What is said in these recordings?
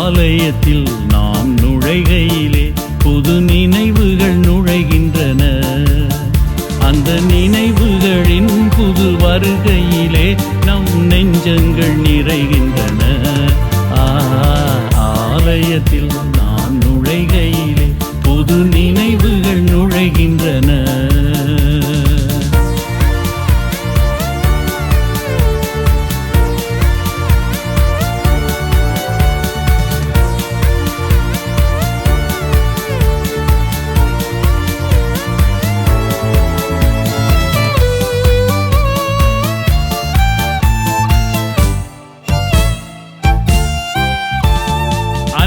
ஆலயத்தில் நாம் நுழைகையிலே புது நினைவுகள் நுழைகின்றன. அந்த நினைவுகளின் புது வருகையிலே நம் நெஞ்சங்கள் நிறைகின்றன. ஆலயத்தில் நாம் நுழைகையிலே புது நினைவுகள் நுழைகின்றன.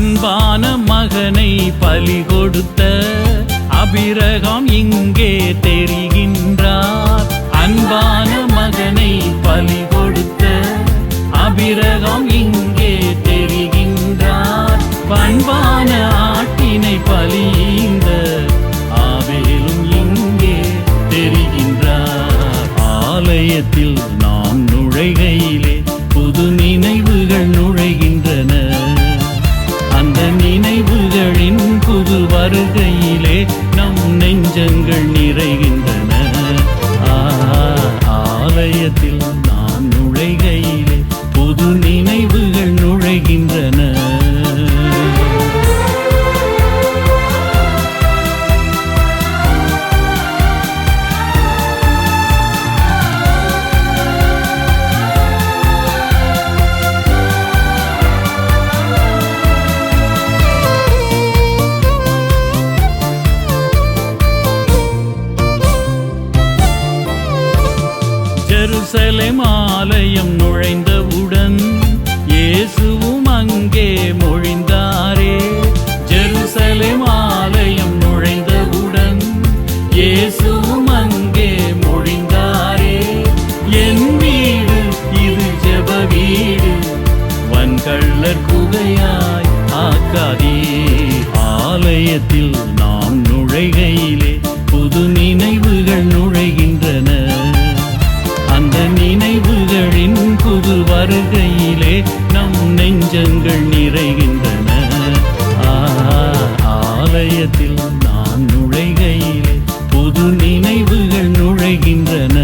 அன்பான மகனை பலி கொடுத்த ஆபிரகாம் இங்கே தெரிகின்றார். அன்பான மகனை பலி கொடுத்த ஆபிரகாம் இங்கே தெரிகின்றார். பண்பான ஆட்டினை பலிந்த ஆபேலும் இங்கே தெரிகின்றார். ஆலயத்தில் நாம் நுழைகையிலே புது நினைவுகள் நுழைகின்றன. அந்த நினைவுகளின் புது வருகையிலே நம் நெஞ்சங்கள் நிறைகின்றன. ஆலயத்தில் நாம் நுழைகையிலே புது நினைவுகள் நுழைகின்றன. ஜெருசலேம் ஆலயம் நுழைந்தவுடன் இயேசுவும் அங்கே மொழிந்தாரே. ஜெருசலேம் ஆலயம் நுழைந்தவுடன் இயேசுவும் அங்கே மொழிந்தாரே. என் வீடு இது ஜெப வீடு, வன்கள்ளர் குகையாய் ஆக்காதே. ஆலயத்தில் நாம் நுழைகையிலே புது நினைவுகள் நுழைகின்றன. அந்த நினைவுகளின் புது வருகையிலே நம் நெஞ்சங்கள் நிறைகின்றன. ஆலயத்தில் நாம் நுழைகையிலே புது நினைவுகள் நுழைகின்றன.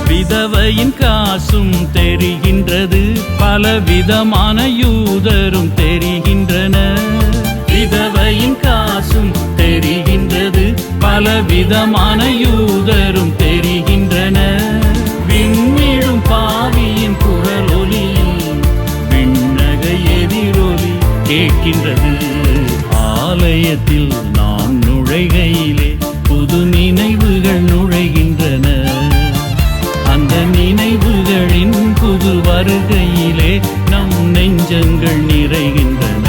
விதவையின் காசும் தெரிகின்றது, பல விதமான யூதரும் தெரிகின்றன. விதவையின் காசும் தெரிகின்றது, பல விதமான யூதரும் தெரிகின்றன. விண்மிழும் பாவியின் குரல் ஒலியில் விண்ணக எதிரொலி கேட்கின்றது. ஆலயத்தில் நாம் நுழைகையிலே புது நினைவுகள் நுழைகின்றன. அந்த நினைவுகளின் புது வருகையிலே நம் நெஞ்சங்கள் நிறைகின்றன.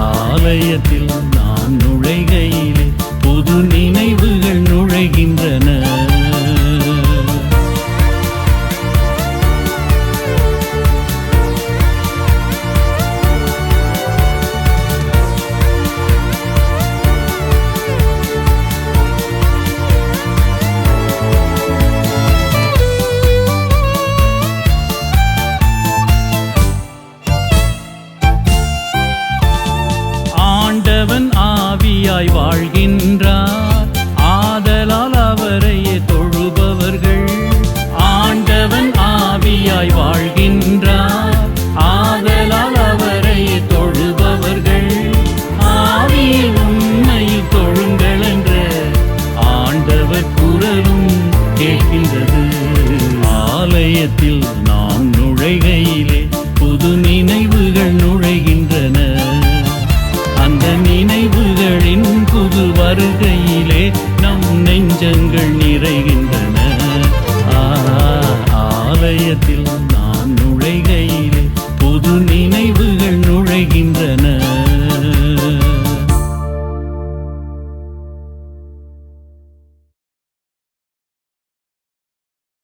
ஆலயத்தில் நாம் நுழைகையிலே புது நினைவுகள் நுழைகின்றன. ஆண்டவன் ஆவியாய் வாழ்கின்றார், ஆதலால் அவரையே தொழுபவர்கள். ஆண்டவன் ஆவியாய் வாழ்கின்றார், ஆதலால் அவரையே தொழுபவர்கள். ஆவியில் உண்மையில் தொழுங்கள் என்ற ஆண்டவர் குரலும் கேட்கின்றது. ஆலயத்தில் நாம் நுழைகையிலே புது நினைவுகள் நுழைகின்றன. அந்த நினைவுகளின் புது வருகையிலே நம் நெஞ்சங்கள் நிறை